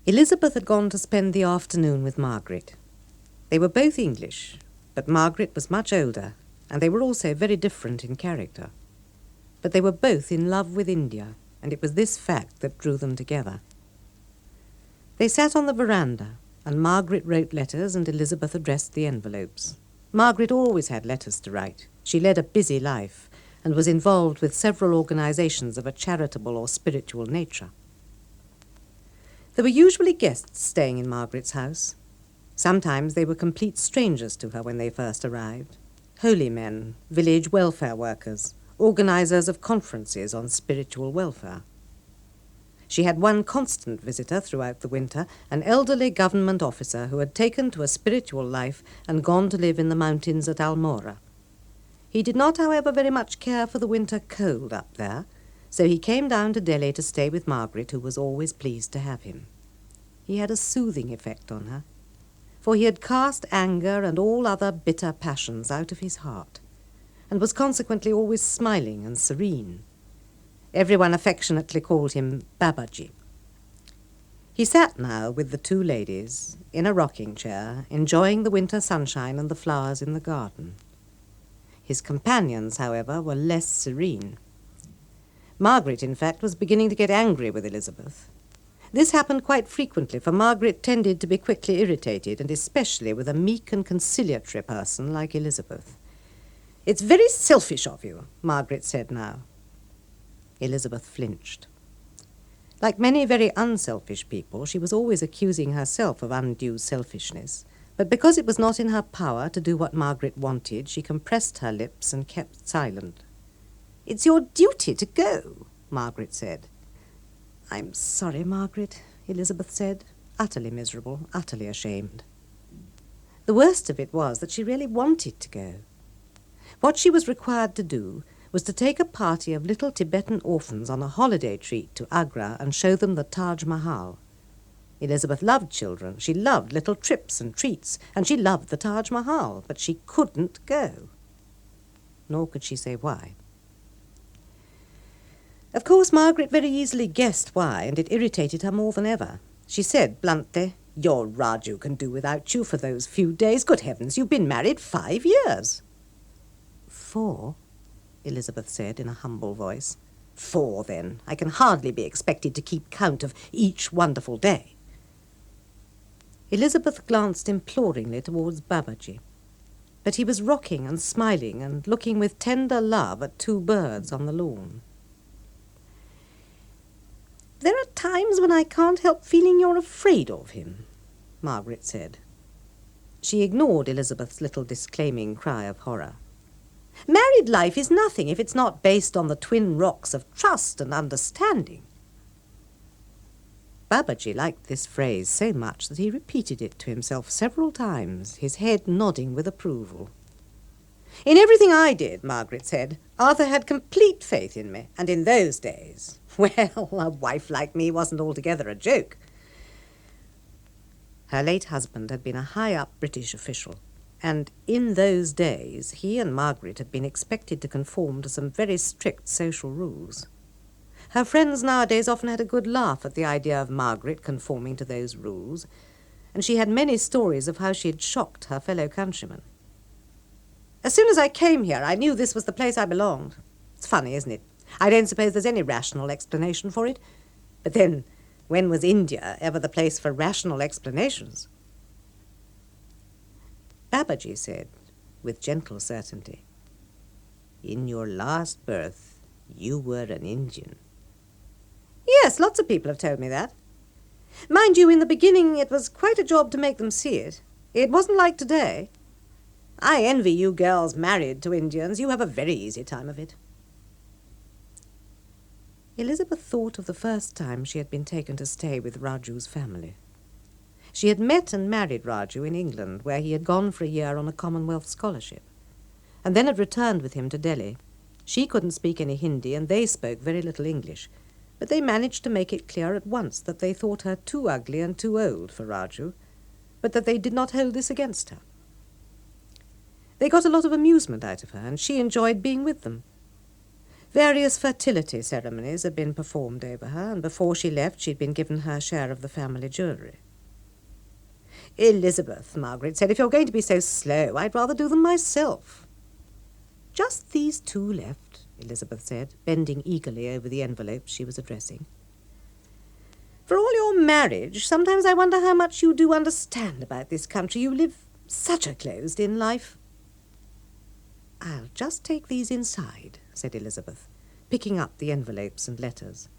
Elizabeth had gone to spend the afternoon with Margaret. They were both English, but Margaret was much older, and they were also very different in character. But they were both in love with India, and it was this fact that drew them together. They sat on the veranda, and Margaret wrote letters and Elizabeth addressed the envelopes. Margaret always had letters to write. She led a busy life and was involved with several organizations of a charitable or spiritual nature. There were usually guests staying in Margaret's house. Sometimes they were complete strangers to her when they first arrived. Holy men, village welfare workers, organizers of conferences on spiritual welfare. She had one constant visitor throughout the winter, an elderly government officer who had taken to a spiritual life and gone to live in the mountains at Almora. He did not, however, very much care for the winter cold up there, so he came down to Delhi to stay with Margaret, who was always pleased to have him. He had a soothing effect on her, for he had cast anger and all other bitter passions out of his heart, and was consequently always smiling and serene. Everyone affectionately called him Babaji. He sat now with the two ladies, in a rocking chair, enjoying the winter sunshine and the flowers in the garden. His companions, however, were less serene. Margaret, in fact, was beginning to get angry with Elizabeth. This happened quite frequently, for Margaret tended to be quickly irritated, and especially with a meek and conciliatory person like Elizabeth. "It's very selfish of you," Margaret said now. Elizabeth flinched. Like many very unselfish people, she was always accusing herself of undue selfishness, but because it was not in her power to do what Margaret wanted, she compressed her lips and kept silent. "It's your duty to go," Margaret said. "I'm sorry, Margaret," Elizabeth said, utterly miserable, utterly ashamed. The worst of it was that she really wanted to go. What she was required to do was to take a party of little Tibetan orphans on a holiday treat to Agra and show them the Taj Mahal. Elizabeth loved children, she loved little trips and treats, and she loved the Taj Mahal, but she couldn't go. Nor could she say why. Of course, Margaret very easily guessed why, and it irritated her more than ever. She said bluntly, "Your Raju can do without you for those few days. Good heavens, you've been married 5 years." "4?" Elizabeth said in a humble voice. "4, then. I can hardly be expected to keep count of each wonderful day." Elizabeth glanced imploringly towards Babaji, but he was rocking and smiling and looking with tender love at 2 birds on the lawn. "There are times when I can't help feeling you're afraid of him," Margaret said. She ignored Elizabeth's little disclaiming cry of horror. "Married life is nothing if it's not based on the twin rocks of trust and understanding." Babaji liked this phrase so much that he repeated it to himself several times, his head nodding with approval. "In everything I did," Margaret said, "Arthur had complete faith in me, and in those days, well, a wife like me wasn't altogether a joke." Her late husband had been a high-up British official, and in those days he and Margaret had been expected to conform to some very strict social rules. Her friends nowadays often had a good laugh at the idea of Margaret conforming to those rules, and she had many stories of how she had shocked her fellow countrymen. "As soon as I came here, I knew this was the place I belonged. It's funny, isn't it? I don't suppose there's any rational explanation for it. But then, when was India ever the place for rational explanations?" Babaji said, with gentle certainty, "In your last birth, you were an Indian." "Yes, lots of people have told me that. Mind you, in the beginning it was quite a job to make them see it. It wasn't like today. I envy you girls married to Indians. You have a very easy time of it." Elizabeth thought of the first time she had been taken to stay with Raju's family. She had met and married Raju in England, where he had gone for a year on a Commonwealth scholarship, and then had returned with him to Delhi. She couldn't speak any Hindi, and they spoke very little English, but they managed to make it clear at once that they thought her too ugly and too old for Raju, but that they did not hold this against her. They got a lot of amusement out of her, and she enjoyed being with them. Various fertility ceremonies had been performed over her, and before she left she'd been given her share of the family jewellery. "Elizabeth," Margaret said, "if you're going to be so slow, I'd rather do them myself." "Just these two left," Elizabeth said, bending eagerly over the envelopes she was addressing. "For all your marriage, sometimes I wonder how much you do understand about this country. You live such a closed-in life." "I'll just take these inside," said Elizabeth, picking up the envelopes and letters.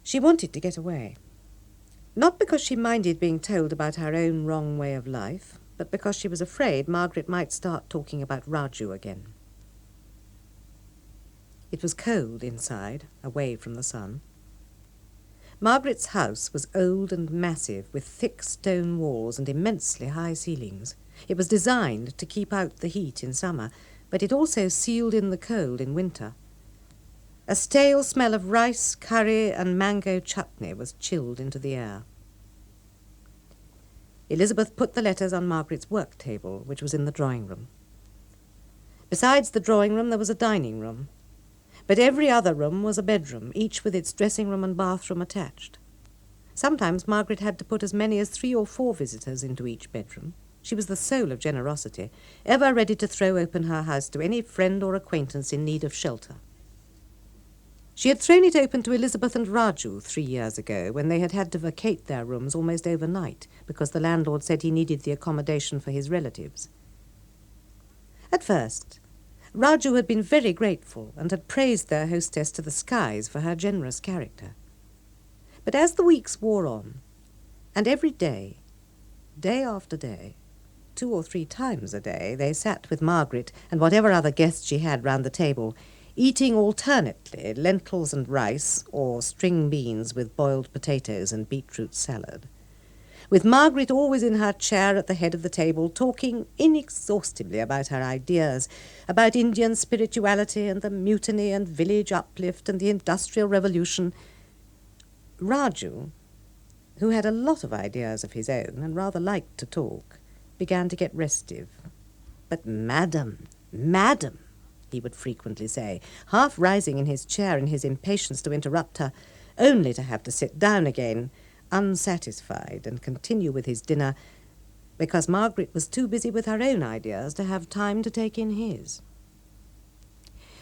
She wanted to get away. Not because she minded being told about her own wrong way of life, but because she was afraid Margaret might start talking about Raju again. It was cold inside, away from the sun. Margaret's house was old and massive, with thick stone walls and immensely high ceilings. It was designed to keep out the heat in summer, but it also sealed in the cold in winter. A stale smell of rice, curry, and mango chutney was chilled into the air. Elizabeth put the letters on Margaret's work table, which was in the drawing-room. Besides the drawing-room, there was a dining-room, but every other room was a bedroom, each with its dressing-room and bathroom attached. Sometimes Margaret had to put as many as 3 or 4 visitors into each bedroom. She was the soul of generosity, ever ready to throw open her house to any friend or acquaintance in need of shelter. She had thrown it open to Elizabeth and Raju 3 years ago, when they had to vacate their rooms almost overnight because the landlord said he needed the accommodation for his relatives. At first, Raju had been very grateful and had praised their hostess to the skies for her generous character. But as the weeks wore on, and every day, day after day, 2 or 3 times a day, they sat with Margaret and whatever other guests she had round the table, eating alternately lentils and rice or string beans with boiled potatoes and beetroot salad, with Margaret always in her chair at the head of the table, talking inexhaustibly about her ideas, about Indian spirituality and the mutiny and village uplift and the Industrial Revolution. Raju, who had a lot of ideas of his own and rather liked to talk, began to get restive. "But madam, he would frequently say, half rising in his chair in his impatience to interrupt her, only to have to sit down again, unsatisfied, and continue with his dinner, because Margaret was too busy with her own ideas to have time to take in his.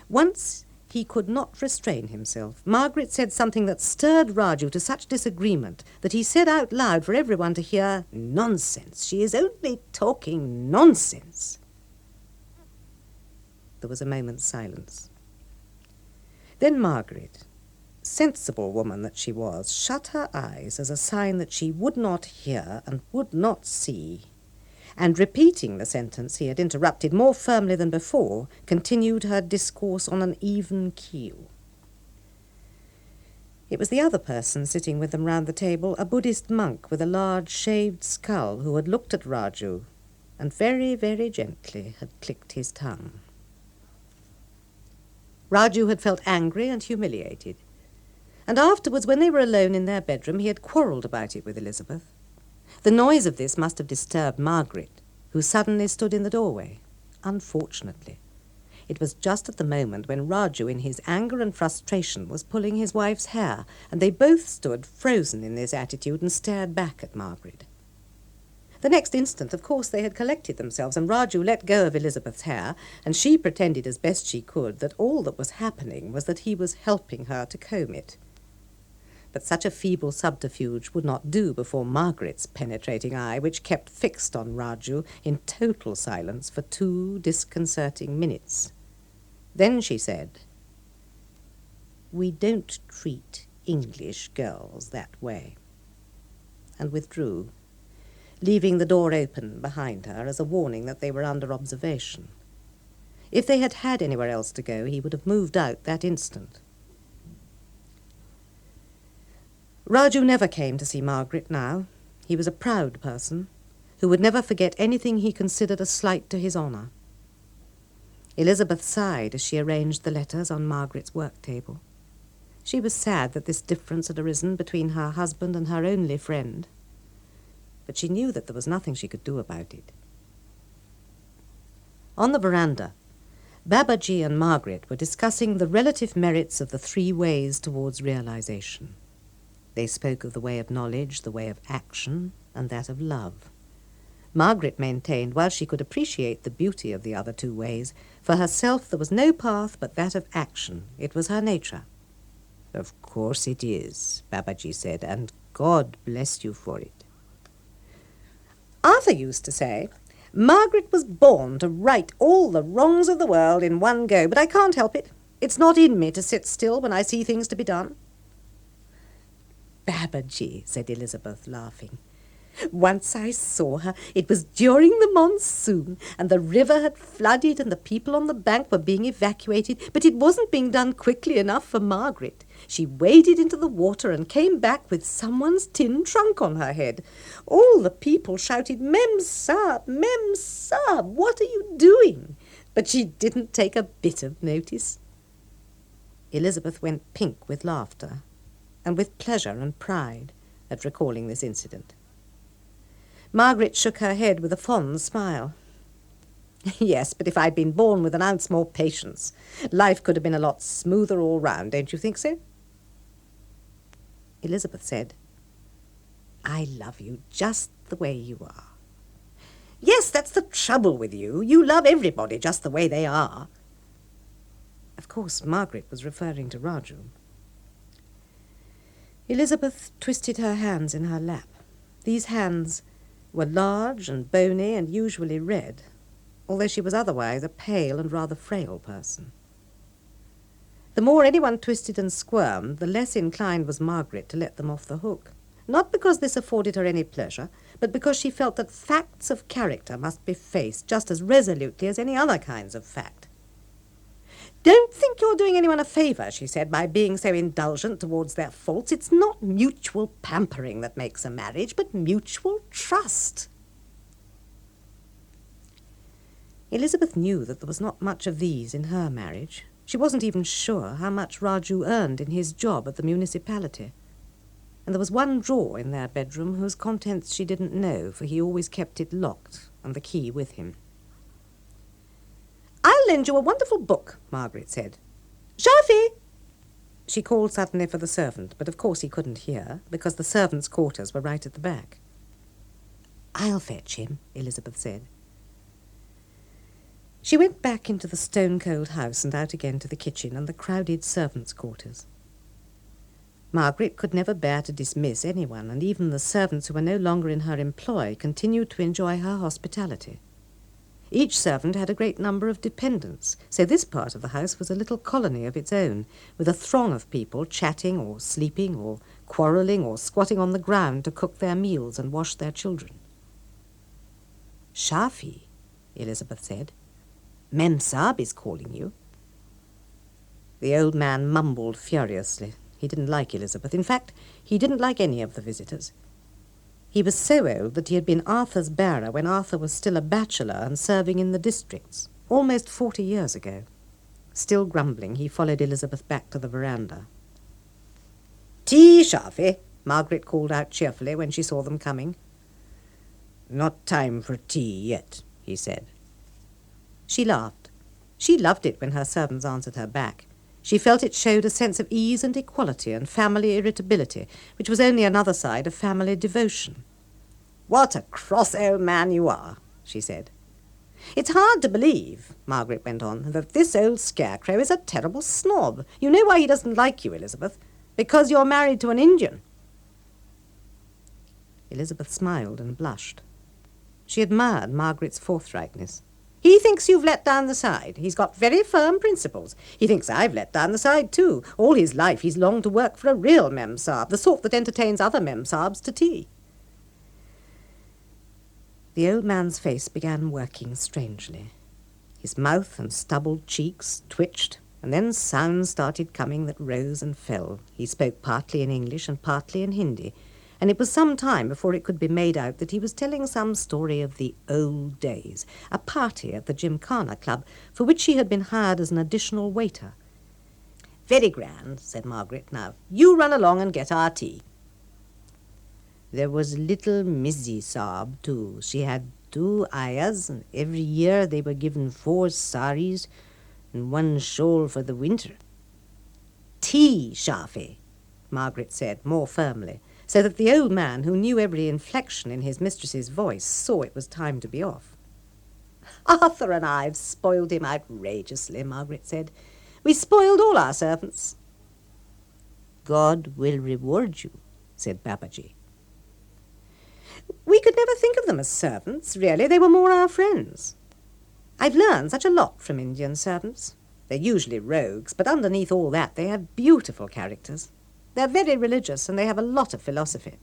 Once he could not restrain himself. Margaret said something that stirred Raju to such disagreement that he said out loud for everyone to hear, "Nonsense! She is only talking nonsense!" There was a moment's silence. Then Margaret, sensible woman that she was, shut her eyes as a sign that she would not hear and would not see, and repeating the sentence he had interrupted more firmly than before, continued her discourse on an even keel. It was the other person sitting with them round the table, a Buddhist monk with a large shaved skull, who had looked at Raju and very, very gently had clicked his tongue. Raju had felt angry and humiliated, and afterwards, when they were alone in their bedroom, he had quarrelled about it with Elizabeth. The noise of this must have disturbed Margaret, who suddenly stood in the doorway. Unfortunately, it was just at the moment when Raju, in his anger and frustration, was pulling his wife's hair, and they both stood frozen in this attitude and stared back at Margaret. The next instant, of course, they had collected themselves, and Raju let go of Elizabeth's hair, and she pretended as best she could that all that was happening was that he was helping her to comb it. But such a feeble subterfuge would not do before Margaret's penetrating eye, which kept fixed on Raju in total silence for 2 disconcerting minutes. Then she said, "We don't treat English girls that way," and withdrew, leaving the door open behind her as a warning that they were under observation. If they had had anywhere else to go, he would have moved out that instant. Raju never came to see Margaret now. He was a proud person who would never forget anything he considered a slight to his honour. Elizabeth sighed as she arranged the letters on Margaret's work table. She was sad that this difference had arisen between her husband and her only friend, but she knew that there was nothing she could do about it. On the veranda, Babaji and Margaret were discussing the relative merits of the three ways towards realization. They spoke of the way of knowledge, the way of action, and that of love. Margaret maintained, while she could appreciate the beauty of the other two ways, for herself there was no path but that of action. It was her nature. "Of course it is," Babaji said, "and God bless you for it." Arthur used to say, "Margaret was born to right all the wrongs of the world in one go, but I can't help it. It's not in me to sit still when I see things to be done." "Babaji," said Elizabeth, laughing, "once I saw her. It was during the monsoon, and the river had flooded and the people on the bank were being evacuated, but it wasn't being done quickly enough for Margaret. She waded into the water and came back with someone's tin trunk on her head. All the people shouted, 'Mem Saab, Mem Saab, what are you doing?' But she didn't take a bit of notice." Elizabeth went pink with laughter, and with pleasure and pride at recalling this incident. Margaret shook her head with a fond smile. "Yes, but if I'd been born with an ounce more patience, life could have been a lot smoother all round, don't you think so?" Elizabeth said, "I love you just the way you are." "Yes, that's the trouble with you. You love everybody just the way they are." Of course, Margaret was referring to Raju. Elizabeth twisted her hands in her lap. These hands were large and bony and usually red, although she was otherwise a pale and rather frail person. The more anyone twisted and squirmed, the less inclined was Margaret to let them off the hook, not because this afforded her any pleasure, but because she felt that facts of character must be faced just as resolutely as any other kinds of fact. "Don't think you're doing anyone a favour," she said, "by being so indulgent towards their faults. It's not mutual pampering that makes a marriage, but mutual trust." Elizabeth knew that there was not much of these in her marriage. She wasn't even sure how much Raju earned in his job at the municipality. And there was one drawer in their bedroom whose contents she didn't know, for he always kept it locked and the key with him. "I'll lend you a wonderful book," Margaret said. "Shafi!" She called suddenly for the servant, but of course he couldn't hear, because the servants' quarters were right at the back. "I'll fetch him," Elizabeth said. She went back into the stone-cold house and out again to the kitchen and the crowded servants' quarters. Margaret could never bear to dismiss anyone, and even the servants who were no longer in her employ continued to enjoy her hospitality. Each servant had a great number of dependents, so this part of the house was a little colony of its own, with a throng of people chatting or sleeping or quarrelling or squatting on the ground to cook their meals and wash their children. "Shafi," Elizabeth said, "Mem Saab is calling you." The old man mumbled furiously. He didn't like Elizabeth. In fact, he didn't like any of the visitors. He was so old that he had been Arthur's bearer when Arthur was still a bachelor and serving in the districts, almost 40 years ago. Still grumbling, he followed Elizabeth back to the veranda. "Tea, Shafi," Margaret called out cheerfully when she saw them coming. "Not time for tea yet," he said. She laughed. She loved it when her servants answered her back. She felt it showed a sense of ease and equality and family irritability, which was only another side of family devotion. "What a cross old man you are," she said. "It's hard to believe," Margaret went on, "that this old scarecrow is a terrible snob. You know why he doesn't like you, Elizabeth? Because you're married to an Indian." Elizabeth smiled and blushed. She admired Margaret's forthrightness. "He thinks you've let down the side. He's got very firm principles. He thinks I've let down the side too. All his life he's longed to work for a real Mem Saab, the sort that entertains other Mem Saabs to tea." The old man's face began working strangely. His mouth and stubbled cheeks twitched, and then sounds started coming that rose and fell. He spoke partly in English and partly in Hindi, and it was some time before it could be made out that he was telling some story of the old days, a party at the Gymkhana Club, for which he had been hired as an additional waiter. "Very grand," said Margaret. "Now, you run along and get our tea." "There was little Missy Saab, too. She had 2 ayahs, and every year they were given 4 saris. and one shawl for the winter. Tea, Shafi, Margaret said more firmly, so that the old man, who knew every inflection in his mistress's voice, saw it was time to be off. Arthur and I have spoiled him outrageously, Margaret said. We spoiled all our servants. God will reward you, said Babaji. We could never think of them as servants, really. They were more our friends. I've learned such a lot from Indian servants. They're usually rogues, but underneath all that they have beautiful characters. They're very religious, and they have a lot of philosophy.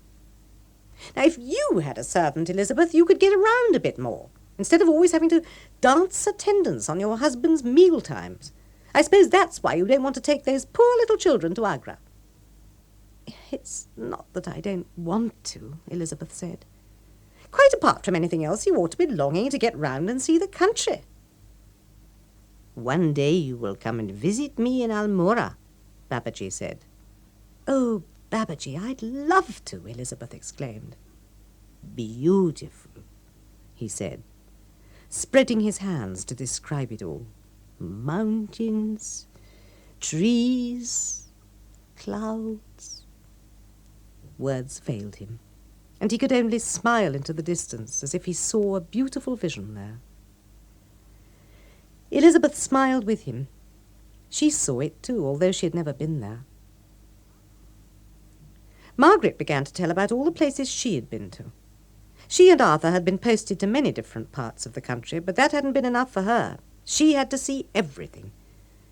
Now, if you had a servant, Elizabeth, you could get around a bit more, instead of always having to dance attendance on your husband's meal times. I suppose that's why you don't want to take those poor little children to Agra. It's not that I don't want to, Elizabeth said. Quite apart from anything else, you ought to be longing to get round and see the country. One day you will come and visit me in Almora, Babaji said. Oh, Babaji, I'd love to, Elizabeth exclaimed. Beautiful, he said, spreading his hands to describe it all. Mountains, trees, clouds. Words failed him, and he could only smile into the distance as if he saw a beautiful vision there. Elizabeth smiled with him. She saw it too, although she had never been there. Margaret began to tell about all the places she had been to. She and Arthur had been posted to many different parts of the country, but that hadn't been enough for her. She had to see everything.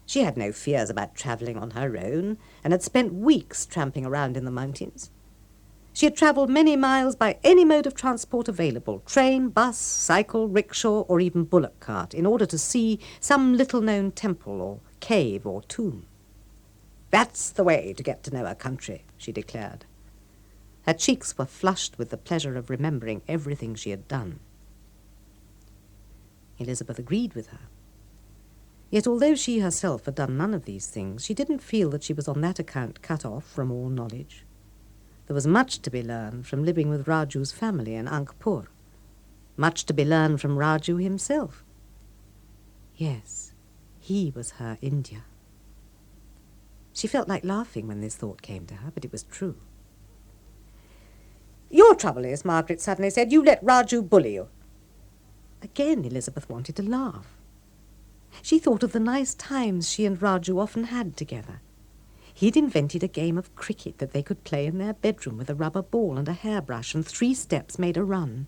She had no fears about travelling on her own, and had spent weeks tramping around in the mountains. She had travelled many miles by any mode of transport available, train, bus, cycle, rickshaw, or even bullock cart, in order to see some little-known temple or cave or tomb. That's the way to get to know a country, she declared. Her cheeks were flushed with the pleasure of remembering everything she had done. Elizabeth agreed with her. Yet although she herself had done none of these things, she didn't feel that she was on that account cut off from all knowledge. There was much to be learned from living with Raju's family in Ankpur, much to be learned from Raju himself. Yes, he was her India. She felt like laughing when this thought came to her, but it was true. Your trouble is, Margaret suddenly said, you let Raju bully you. Again Elizabeth wanted to laugh. She thought of the nice times she and Raju often had together. He'd invented a game of cricket that they could play in their bedroom with a rubber ball and a hairbrush, and 3 steps made a run.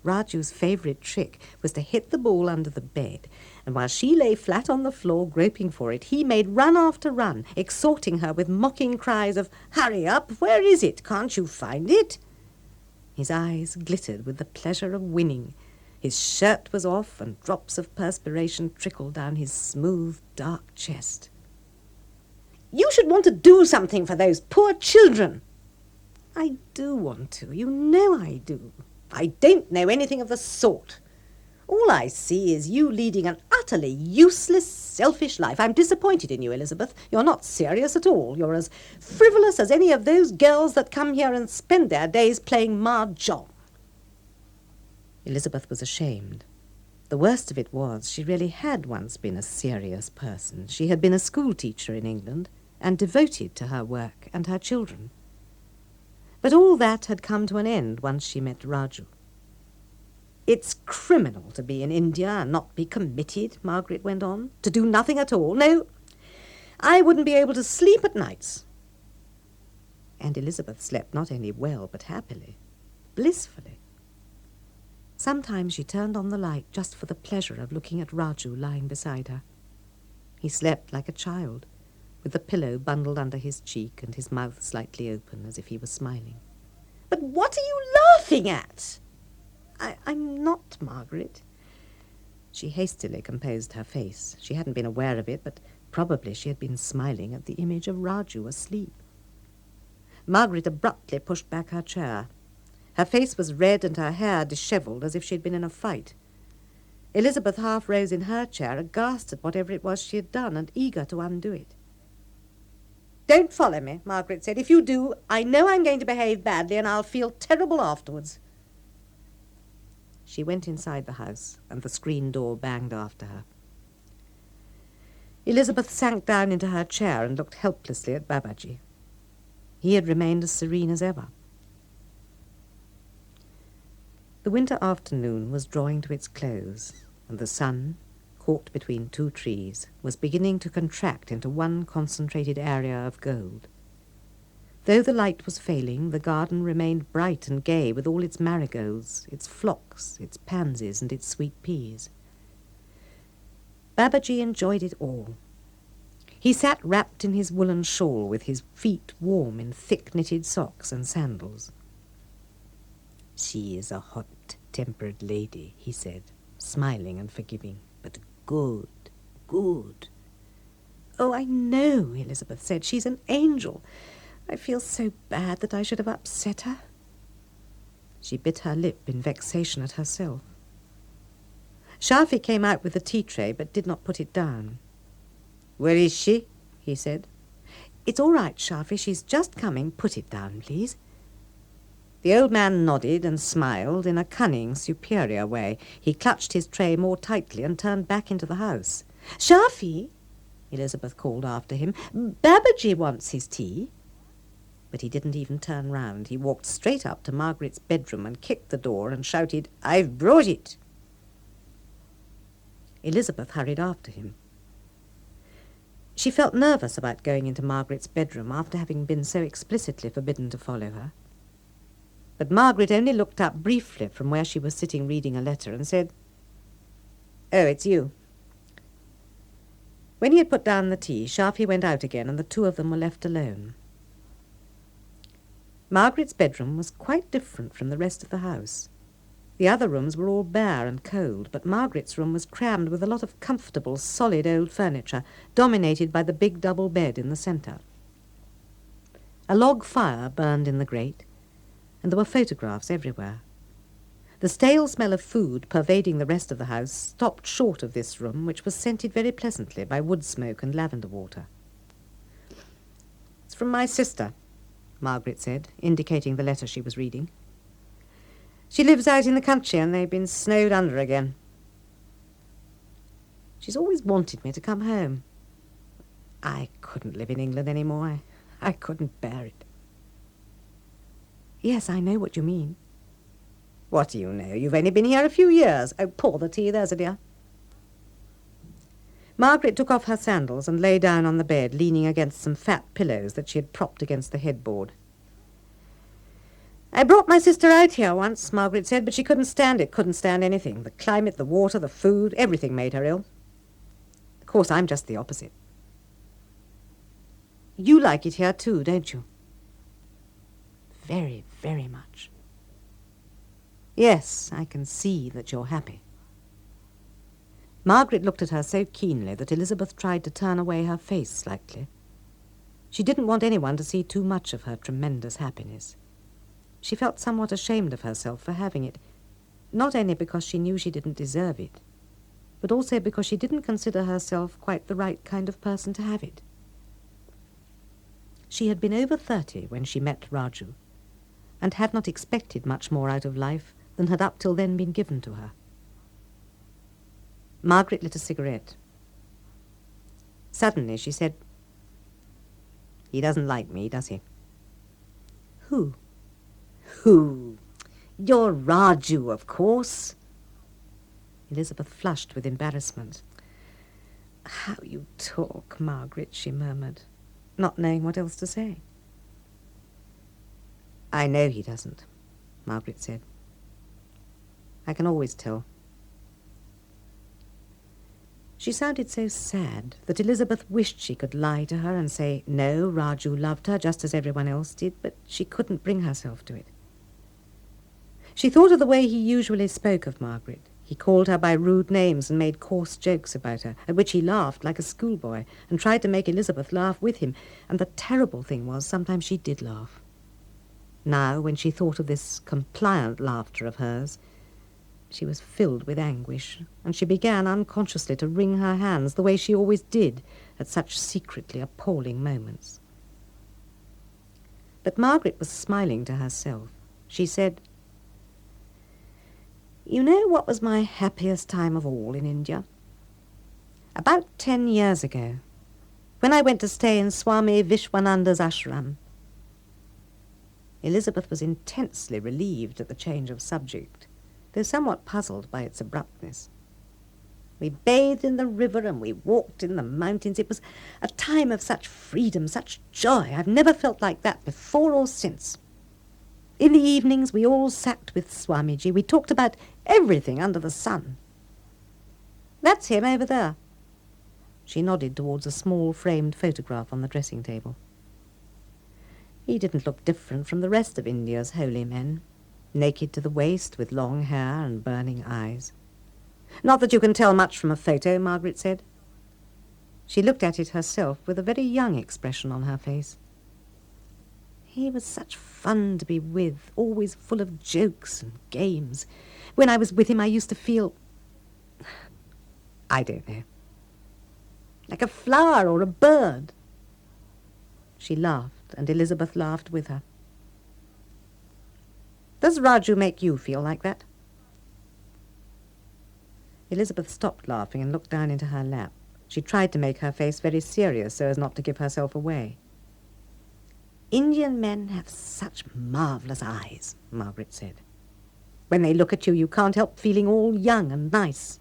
Raju's favourite trick was to hit the ball under the bed, and while she lay flat on the floor groping for it, he made run after run, exhorting her with mocking cries of, "Hurry up, where is it? Can't you find it?" His eyes glittered with the pleasure of winning. His shirt was off, and drops of perspiration trickled down his smooth, dark chest. You should want to do something for those poor children. I do want to. You know I do. I don't know anything of the sort. All I see is you leading an utterly useless, selfish life. I'm disappointed in you, Elizabeth. You're not serious at all. You're as frivolous as any of those girls that come here and spend their days playing mahjong. Elizabeth was ashamed. The worst of it was, she really had once been a serious person. She had been a schoolteacher in England, and devoted to her work and her children. But all that had come to an end once she met Raju. It's criminal to be in India and not be committed, Margaret went on, to do nothing at all. No, I wouldn't be able to sleep at nights. And Elizabeth slept not only well, but happily, blissfully. Sometimes she turned on the light just for the pleasure of looking at Raju lying beside her. He slept like a child, with the pillow bundled under his cheek and his mouth slightly open as if he was smiling. But what are you laughing at? I'm not, Margaret. She hastily composed her face. She hadn't been aware of it, but probably she had been smiling at the image of Raju asleep. Margaret abruptly pushed back her chair. Her face was red and her hair dishevelled as if she had been in a fight. Elizabeth half rose in her chair, aghast at whatever it was she had done and eager to undo it. Don't follow me, Margaret said. If you do, I know I'm going to behave badly and I'll feel terrible afterwards. She went inside the house and the screen door banged after her. Elizabeth sank down into her chair and looked helplessly at Babaji. He had remained as serene as ever. The winter afternoon was drawing to its close, and the sun, caught between two trees, was beginning to contract into one concentrated area of gold. Though the light was failing, the garden remained bright and gay with all its marigolds, its phlox, its pansies, and its sweet peas. Babaji enjoyed it all. He sat wrapped in his woolen shawl with his feet warm in thick knitted socks and sandals. "She is a hot-tempered lady," he said, smiling and forgiving, "but good, good." "Oh, I know," Elizabeth said. "She's an angel. I feel so bad that I should have upset her." She bit her lip in vexation at herself. Shafi came out with the tea tray, but did not put it down. "Where is she?" he said. "It's all right, Shafi. She's just coming. Put it down, please." The old man nodded and smiled in a cunning, superior way. He clutched his tray more tightly and turned back into the house. "Shafi," Elizabeth called after him, "Babaji wants his tea." But he didn't even turn round. He walked straight up to Margaret's bedroom and kicked the door and shouted, "I've brought it." Elizabeth hurried after him. She felt nervous about going into Margaret's bedroom after having been so explicitly forbidden to follow her. But Margaret only looked up briefly from where she was sitting reading a letter and said, "Oh, it's you." When he had put down the tea, Shafi went out again and the two of them were left alone. Margaret's bedroom was quite different from the rest of the house. The other rooms were all bare and cold, but Margaret's room was crammed with a lot of comfortable, solid old furniture, dominated by the big double bed in the centre. A log fire burned in the grate, and there were photographs everywhere. The stale smell of food pervading the rest of the house stopped short of this room, which was scented very pleasantly by wood smoke and lavender water. "It's from my sister," Margaret said, indicating the letter she was reading. "She lives out in the country and they've been snowed under again. She's always wanted me to come home. I couldn't live in England any more. I couldn't bear it." "Yes, I know what you mean." "What do you know? You've only been here a few years. Oh, pour the tea, there's a dear." Margaret took off her sandals and lay down on the bed, leaning against some fat pillows that she had propped against the headboard. "I brought my sister out here once," Margaret said, "but she couldn't stand it, couldn't stand anything. The climate, the water, the food, everything made her ill. Of course, I'm just the opposite." "You like it here too, don't you?" "Very, very much." "Yes, I can see that you're happy." Margaret looked at her so keenly that Elizabeth tried to turn away her face slightly. She didn't want anyone to see too much of her tremendous happiness. She felt somewhat ashamed of herself for having it, not only because she knew she didn't deserve it, but also because she didn't consider herself quite the right kind of person to have it. She had been over 30 when she met Raju, and had not expected much more out of life than had up till then been given to her. Margaret lit a cigarette. Suddenly she said, "He doesn't like me, does he?" "Who?" "Who? You're Raju, of course." Elizabeth flushed with embarrassment. "How you talk, Margaret," she murmured, not knowing what else to say. "I know he doesn't," Margaret said. "I can always tell." She sounded so sad that Elizabeth wished she could lie to her and say, no, Raju loved her just as everyone else did, but she couldn't bring herself to it. She thought of the way he usually spoke of Margaret. He called her by rude names and made coarse jokes about her, at which he laughed like a schoolboy and tried to make Elizabeth laugh with him, and the terrible thing was sometimes she did laugh. Now, when she thought of this compliant laughter of hers, she was filled with anguish, and she began unconsciously to wring her hands the way she always did at such secretly appalling moments. But Margaret was smiling to herself. She said, "You know what was my happiest time of all in India? About 10 years ago, when I went to stay in Swami Vishwananda's ashram. Elizabeth was intensely relieved at the change of subject, though somewhat puzzled by its abruptness. We bathed in the river and we walked in the mountains. It was a time of such freedom, such joy. I've never felt like that before or since. In the evenings we all sat with Swamiji. We talked about everything under the sun. That's him over there. She nodded towards a small framed photograph on the dressing table. He didn't look different from the rest of India's holy men, naked to the waist with long hair and burning eyes. Not that you can tell much from a photo, Margaret said. She looked at it herself with a very young expression on her face. He was such fun to be with, always full of jokes and games. When I was with him, I used to feel, I don't know, like a flower or a bird. She laughed, and Elizabeth laughed with her. Does Raju make you feel like that? Elizabeth stopped laughing and looked down into her lap. She tried to make her face very serious so as not to give herself away. Indian men have such marvellous eyes, Margaret said. When they look at you, you can't help feeling all young and nice.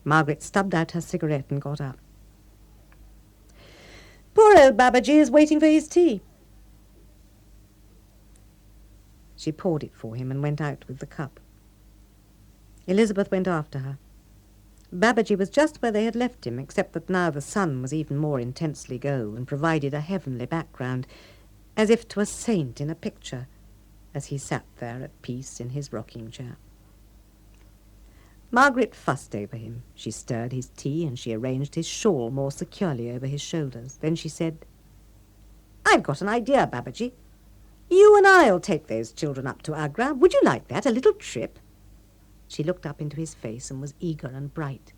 Margaret stubbed out her cigarette and got up. Poor old Babaji is waiting for his tea. She poured it for him and went out with the cup. Elizabeth went after her. Babaji was just where they had left him, except that now the sun was even more intensely gold and provided a heavenly background, as if to a saint in a picture, as he sat there at peace in his rocking chair. Margaret fussed over him. She stirred his tea and she arranged his shawl more securely over his shoulders. Then she said, I've got an idea, Babaji. You and I'll take those children up to Agra. Would you like that, a little trip? She looked up into his face and was eager and bright.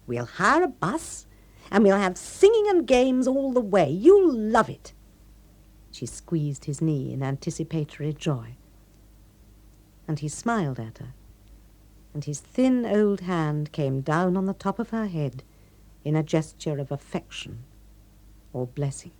We'll hire a bus and we'll have singing and games all the way. You'll love it. She squeezed his knee in anticipatory joy. And he smiled at her, and his thin old hand came down on the top of her head in a gesture of affection or blessing.